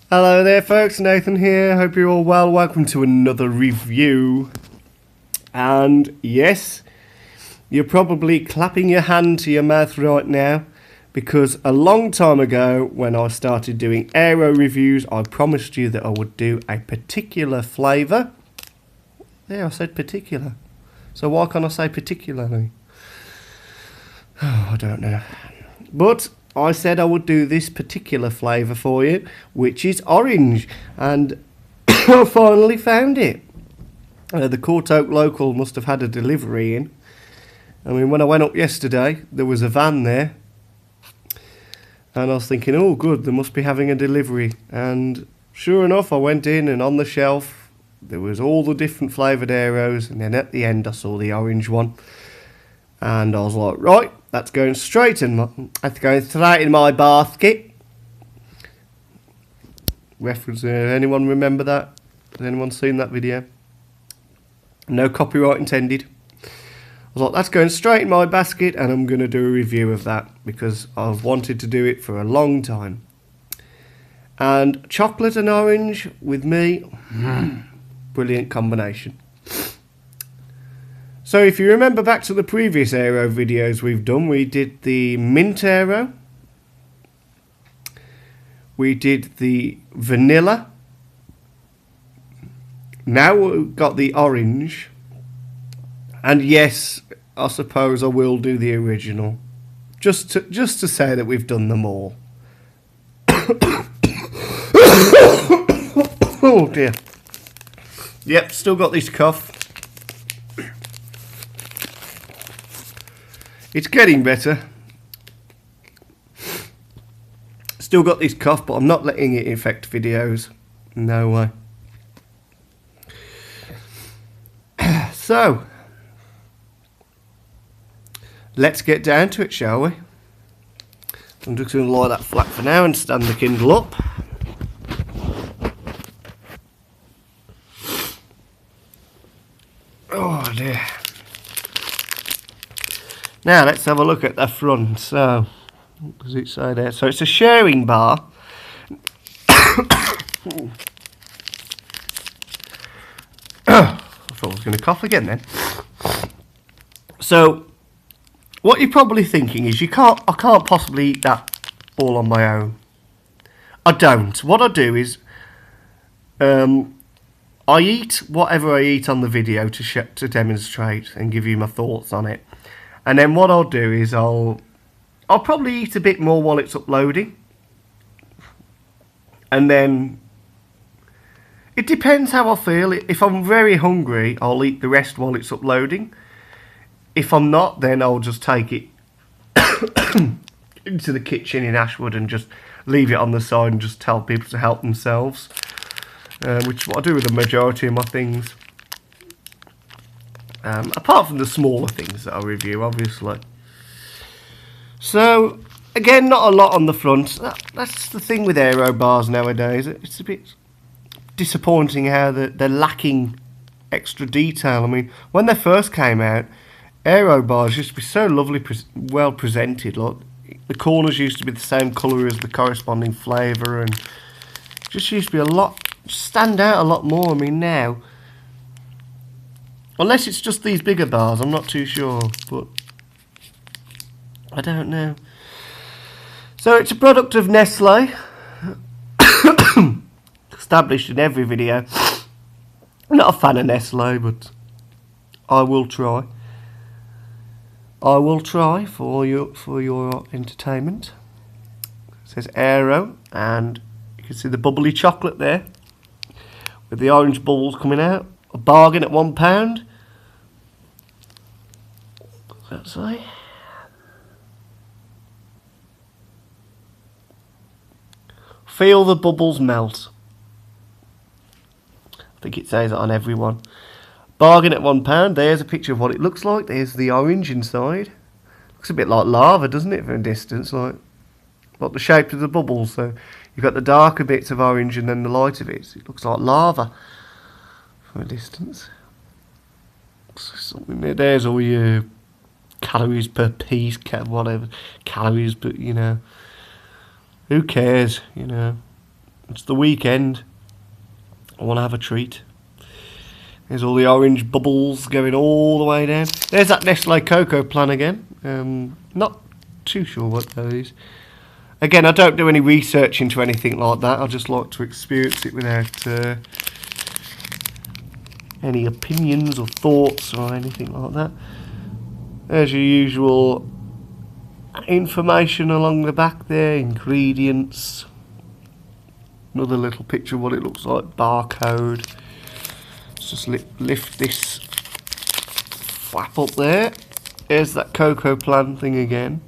Hello there folks, Nathan here, hope you're all well. Welcome to another review. And yes, you're probably clapping your hand to your mouth right now, because a long time ago when I started doing Aero reviews, I promised you that I would do a particular flavour. Yeah, I said particular. So why can't I say particularly? Oh, I don't know. But I said I would do this particular flavour for you, which is orange, and I finally found it. The Court Oak local must have had a delivery in. I mean, when I went up yesterday, there was a van there, and I was thinking, oh good, they must be having a delivery. And sure enough, I went in, and on the shelf there was all the different flavoured Aeros, and then at the end I saw the orange one, and I was like, right, that's going straight in my basket. Reference, anyone remember that? Has anyone seen that video? No copyright intended. I was like, that's going straight in my basket, and I'm going to do a review of that because I've wanted to do it for a long time. And chocolate and orange with me, brilliant combination. So if you remember back to the previous Aero videos we've done, we did the mint Aero, we did the vanilla, now we've got the orange, and yes, I suppose I will do the original, just to say that we've done them all. Oh dear. Yep, still got this cough. It's getting better. Still got this cough, but I'm not letting it affect videos. No way. So, let's get down to it, shall we? I'm just going to lie that flat for now and stand the Kindle up. Oh dear. Now let's have a look at the front. So, what does it say there? So it's a sharing bar. I thought I was going to cough again then. So, what you're probably thinking is I can't possibly eat that all on my own. I don't. What I do is, I eat whatever I eat on the video to demonstrate and give you my thoughts on it. And then what I'll do is I'll probably eat a bit more while it's uploading. And then it depends how I feel. If I'm very hungry, I'll eat the rest while it's uploading. If I'm not, then I'll just take it into the kitchen in Ashwood and just leave it on the side and just tell people to help themselves. Which is what I do with the majority of my things. Apart from the smaller things that I review, obviously. So, again, not a lot on the front. That's the thing with Aero bars nowadays. It's a bit disappointing how they're lacking extra detail. I mean, when they first came out, Aero bars used to be so lovely, well presented. Like, the corners used to be the same colour as the corresponding flavour, and just used to be stand out a lot more. I mean, now, unless it's just these bigger bars, I'm not too sure, but I don't know. So it's a product of Nestle, established in every video. I'm not a fan of Nestle, but I will try. I will try for your entertainment. It says Aero, and you can see the bubbly chocolate there, with the orange bubbles coming out. A bargain at £1. What's that say? Feel the bubbles melt. I think it says it on every one. Bargain at £1. There's a picture of what it looks like. There's the orange inside. Looks a bit like lava, doesn't it, from a distance? Like the shape of the bubbles. So you've got the darker bits of orange and then the lighter bits. It looks like lava from a distance. Something there. There's all your calories per piece, whatever calories, but you know, who cares? You know, It's the weekend. I want to have a treat. There's all the orange bubbles going all the way down. There's that Nestle cocoa plant again. Not too sure what that is. Again, I don't do any research into anything like that. I just like to experience it without any opinions or thoughts or anything like that. There's your usual information along the back there, ingredients. Another little picture of what it looks like, barcode. Let's just lift this flap up there. There's that cocoa plant thing again.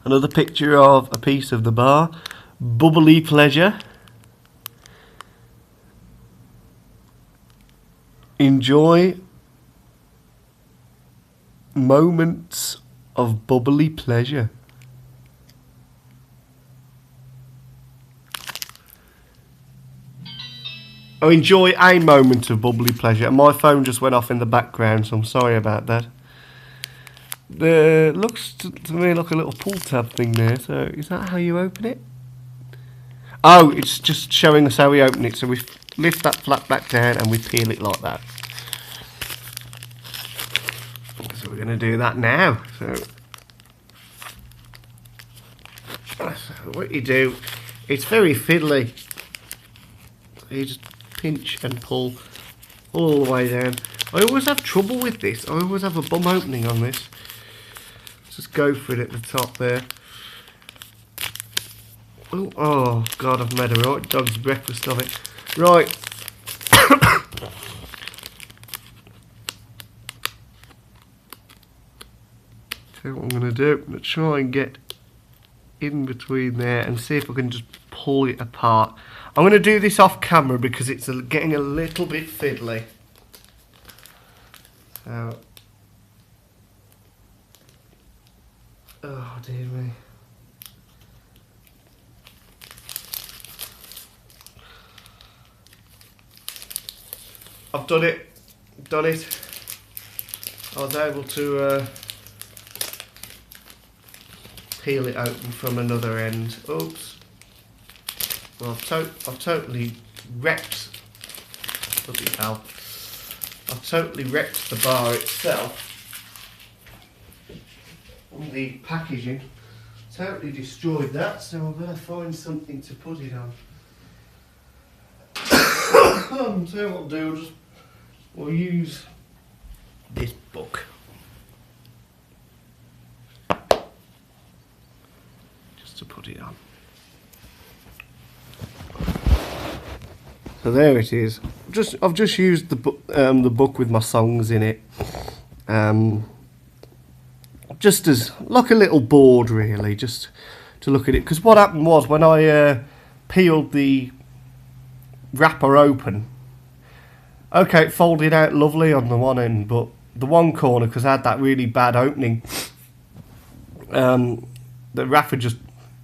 Another picture of a piece of the bar. Bubbly pleasure. Enjoy moments of bubbly pleasure. Oh, enjoy a moment of bubbly pleasure. My phone just went off in the background, so I'm sorry about that. There looks to me like a little pull tab thing there. So is that how you open it? Oh, it's just showing us how we open it. So we lift that flap back down and we peel it like that. So we're going to do that now. So what you do, it's very fiddly. You just pinch and pull all the way down. I always have trouble with this. I always have a bum opening on this. Just go for it at the top there. Ooh, oh God, I've made a right dog's breakfast of it. Right. So what I'm going to do, I'm going to try and get in between there and see if I can just pull it apart. I'm going to do this off camera because it's getting a little bit fiddly. So, oh dear me. I've done it. I was able to peel it open from another end. Oops. Well, I've totally wrecked. Bloody hell! I've totally wrecked the bar itself. The packaging, totally destroyed that. So I'm gonna find something to put it on. So what I'll do, we'll use this book. Just to put it on. So there it is. I've just used the book with my songs in it, just as like a little board, really, just to look at it. Because what happened was when I peeled the wrapper open, okay, it folded out lovely on the one end, but the one corner, because I had that really bad opening, the wrapper just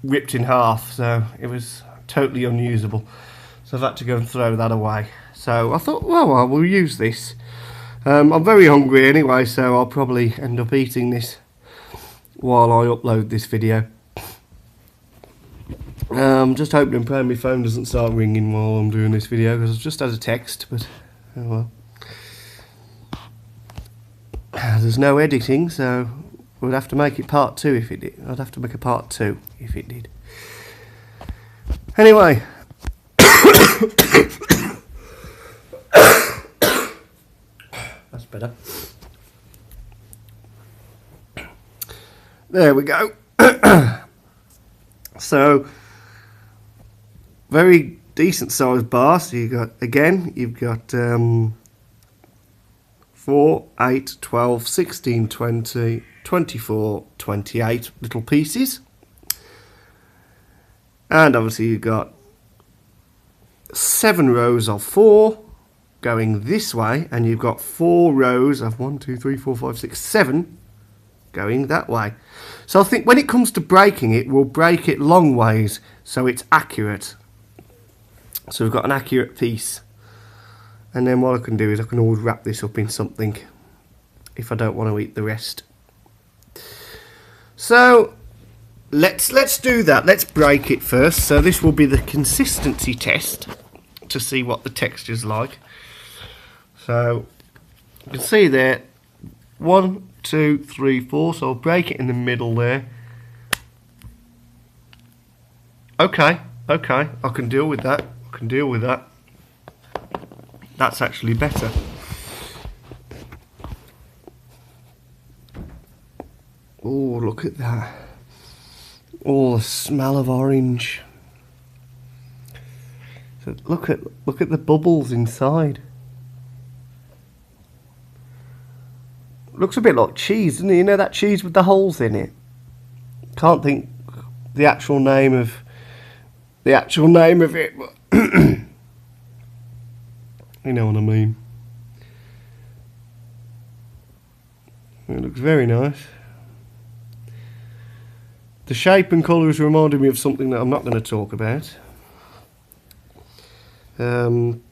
ripped in half, so it was totally unusable. So I've had to go and throw that away. So I thought, well, I will use this. I'm very hungry anyway, so I'll probably end up eating this while I upload this video. Just hoping and praying my phone doesn't start ringing while I'm doing this video, because I've just had a text, but oh well. There's no editing, so we'd have to make it part 2 if it did. I'd have to make a part 2 if it did. Anyway. That's better. There we go. So, very decent sized bar. So you've got 4, 8, 12, 16, 20, 24, 28 little pieces. And obviously you've got 7 rows of 4 going this way, and you've got 4 rows of 1, 2, 3, 4, 5, 6, 7 going that way. So I think when it comes to breaking it, we'll break it long ways so it's accurate. So we've got an accurate piece. And then what I can do is I can always wrap this up in something if I don't want to eat the rest. So let's do that. Let's break it first. So this will be the consistency test to see what the texture's like. So you can see there, 1, 2, 3, 4. So I'll break it in the middle there. Okay, I can deal with that. That's actually better. Oh, look at that. Oh, the smell of orange. So look at the bubbles inside. Looks a bit like cheese, doesn't it? You know that cheese with the holes in it? Can't think the actual name of it, but you know what I mean. It looks very nice. The shape and colours reminded me of something that I'm not going to talk about. Some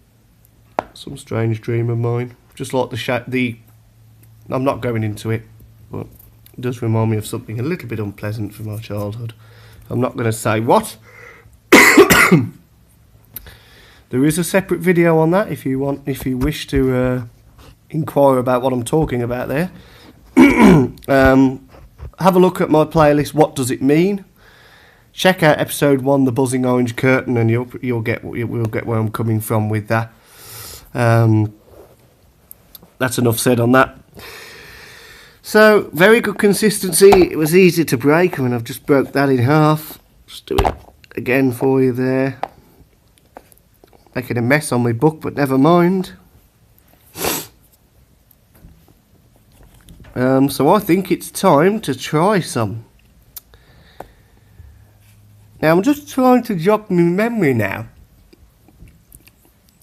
strange dream of mine. Just like the shape, I'm not going into it, but it does remind me of something a little bit unpleasant from my childhood. I'm not going to say what. There is a separate video on that if you wish to inquire about what I'm talking about there. Have a look at my playlist, What Does It Mean? Check out episode 1, The Buzzing Orange Curtain, and we'll get where I'm coming from with that. That's enough said on that. So, very good consistency. It was easy to break. I mean, I've just broke that in half. Just do it again for you there. Making a mess on my book, but never mind. So I think it's time to try some. Now I'm just trying to jog my memory now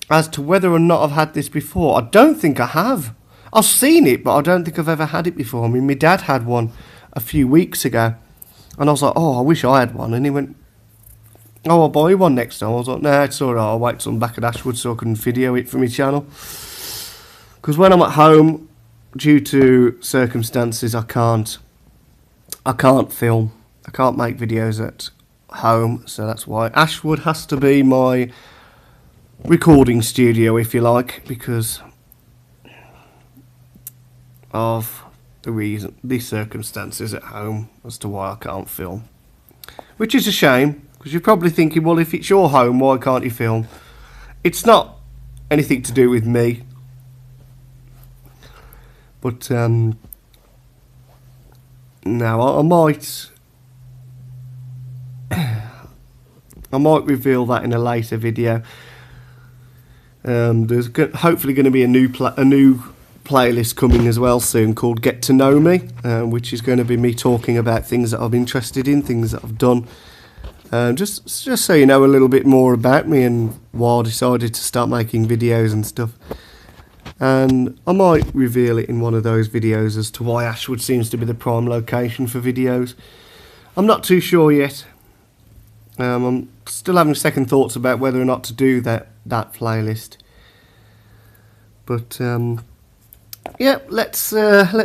as to whether or not I've had this before. I don't think I have. I've seen it, but I don't think I've ever had it before. I mean, my dad had one a few weeks ago, and I was like, oh, I wish I had one. And he went, oh, I'll buy you one next time. I was like, nah, it's alright, I'll wait till I'm back at Ashwood so I can video it for my channel. Because when I'm at home, due to circumstances, I can't film. I can't make videos at home, so that's why Ashwood has to be my recording studio, if you like, because of the circumstances at home as to why I can't film. Which is a shame, because you're probably thinking, well, if it's your home, why can't you film? It's not anything to do with me. But, no, I might reveal that in a later video. There's hopefully going to be a new playlist coming as well soon called Get to Know Me, which is going to be me talking about things that I'm interested in, things that I've done. Just so you know a little bit more about me and why I decided to start making videos and stuff. And I might reveal it in one of those videos as to why Ashwood seems to be the prime location for videos. I'm not too sure yet. I'm still having second thoughts about whether or not to do that playlist. But yeah, let's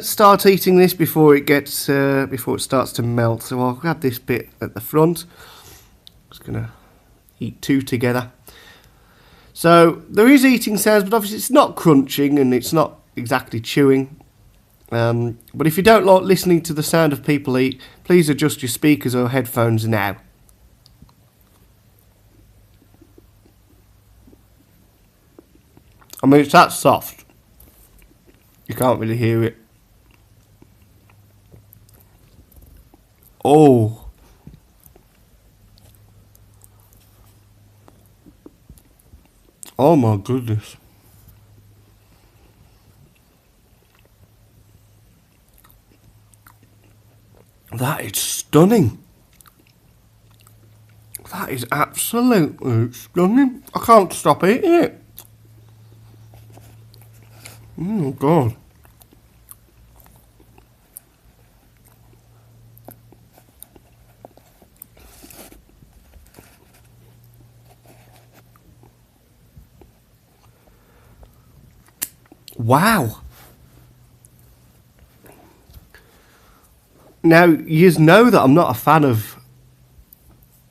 start eating this before it starts to melt. So I'll grab this bit at the front. Just gonna eat two together. So there is eating sounds, but obviously it's not crunching and it's not exactly chewing. But if you don't like listening to the sound of people eat, please adjust your speakers or headphones now. I mean, it's that soft. You can't really hear it. Oh. Oh my goodness. That is stunning. That is absolutely stunning. I can't stop eating it. Oh God. Wow. Now, you know that I'm not a fan of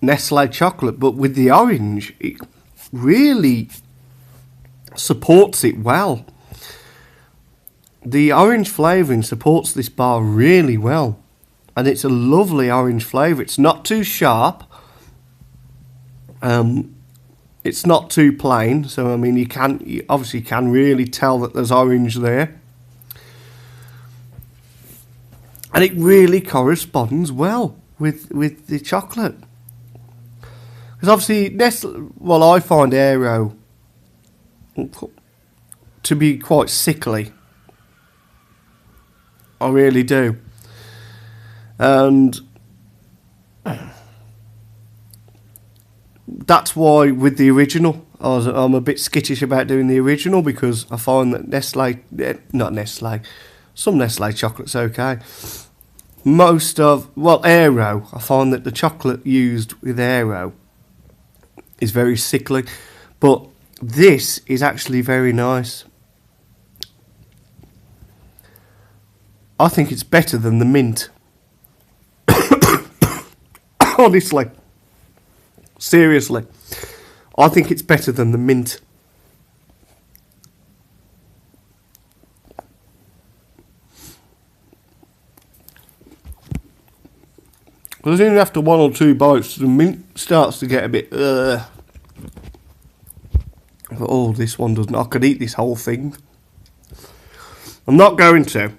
Nestle chocolate, but with the orange, it really supports it well. The orange flavouring supports this bar really well, and it's a lovely orange flavour. It's not too sharp. It's not too plain, so I mean you obviously can really tell that there's orange there, and it really corresponds well with the chocolate. Because obviously I find Aero to be quite sickly. I really do. And that's why with the original, I'm a bit skittish about doing the original, because I find that some Nestle chocolate's okay. Aero, I find that the chocolate used with Aero is very sickly, but this is actually very nice. I think it's better than the mint. Honestly. Seriously. I think it's better than the mint. Because even after one or two bites, the mint starts to get a bit... But oh, this one doesn't. I could eat this whole thing. I'm not going to,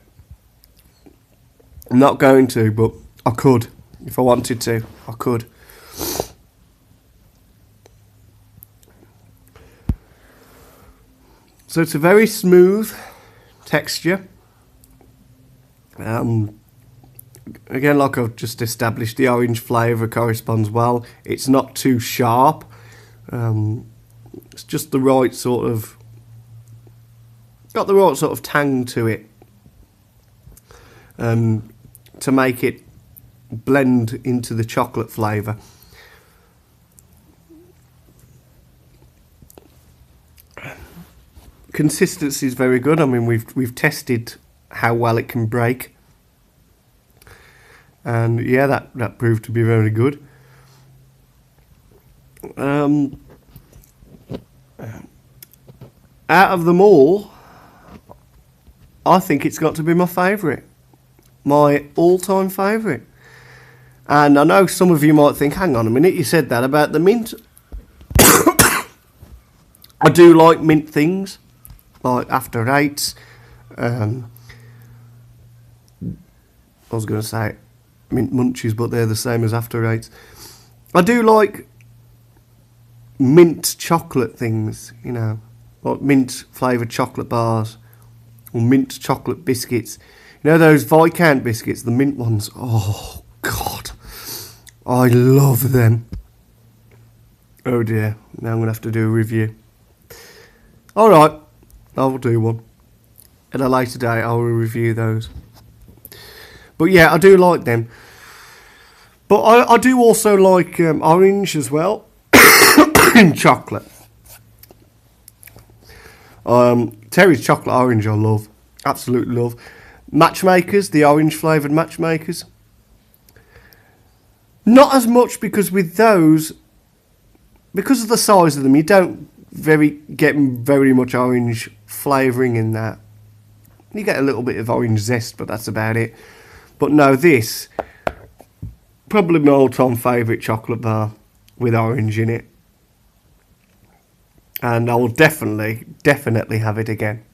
but I could. If I wanted to, I could. So it's a very smooth texture. Again, like I've just established, the orange flavour corresponds well. It's not too sharp. It's just the right sort of... got the right sort of tang to it. To make it blend into the chocolate flavour. Consistency is very good. I mean, we've tested how well it can break, and yeah, that proved to be very good. Out of them all, I think it's got to be my favourite, my all-time favourite. And I know some of you might think, hang on a minute, you said that about the mint. I do like mint things, like After Eights. I was going to say mint munchies, but they're the same as After Eights. I do like mint chocolate things, you know, like mint flavoured chocolate bars or mint chocolate biscuits. You know those Viscount biscuits, the mint ones? Oh, God. I love them. Oh, dear. Now I'm going to have to do a review. Alright, I will do one. At a later date, I will review those. But yeah, I do like them. But I do also like orange as well. In chocolate. Terry's chocolate orange I love. Absolutely love. Matchmakers, the orange flavoured matchmakers. Not as much, because with those, because of the size of them, you don't get very much orange flavouring in that. You get a little bit of orange zest, but that's about it. But no, this, probably my all-time favourite chocolate bar with orange in it. And I will definitely have it again.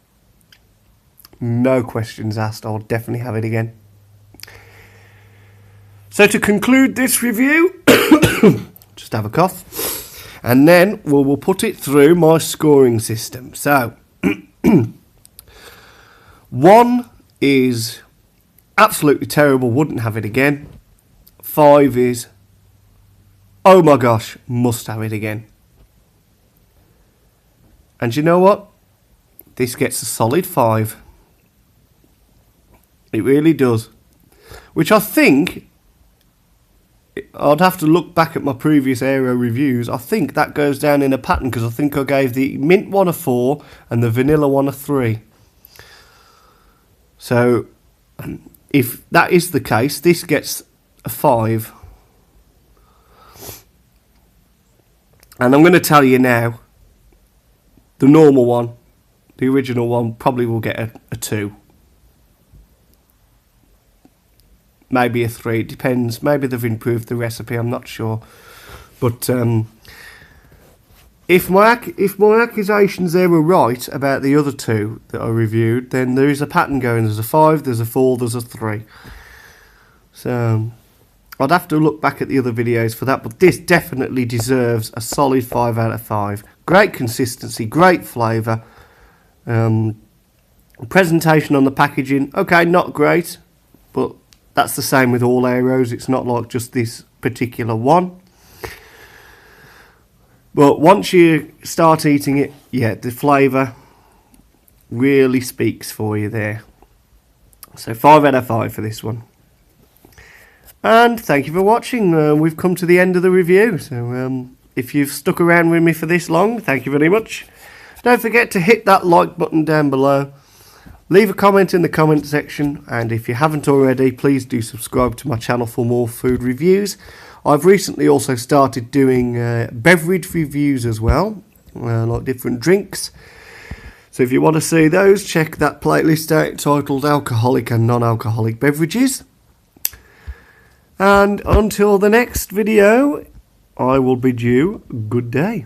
No questions asked, I'll definitely have it again. So to conclude this review, just have a cough, and then we'll put it through my scoring system. So, 1 is absolutely terrible, wouldn't have it again. 5 is, oh my gosh, must have it again. And you know what? This gets a solid 5. It really does. Which I think, I'd have to look back at my previous Aero reviews. I think that goes down in a pattern, because I think I gave the mint one a 4 and the vanilla one a 3. So, if that is the case, this gets a 5. And I'm going to tell you now, the normal one, the original one, probably will get a 2. Maybe a 3, it depends. Maybe they've improved the recipe, I'm not sure. But if my accusations there were right about the other 2 that I reviewed, then there is a pattern going. There's a 5, there's a 4, there's a 3. So I'd have to look back at the other videos for that, but this definitely deserves a solid 5 out of 5. Great consistency, great flavour. Presentation on the packaging, okay, not great, but that's the same with all Aeros. It's not like just this particular one. But once you start eating it, yeah, the flavour really speaks for you there. So 5 out of 5 for this one. And thank you for watching. We've come to the end of the review. So if you've stuck around with me for this long, thank you very much. Don't forget to hit that like button down below. Leave a comment in the comment section, and if you haven't already, please do subscribe to my channel for more food reviews. I've recently also started doing beverage reviews as well, like different drinks. So if you want to see those, check that playlist out titled Alcoholic and Non-Alcoholic Beverages. And until the next video, I will bid you good day.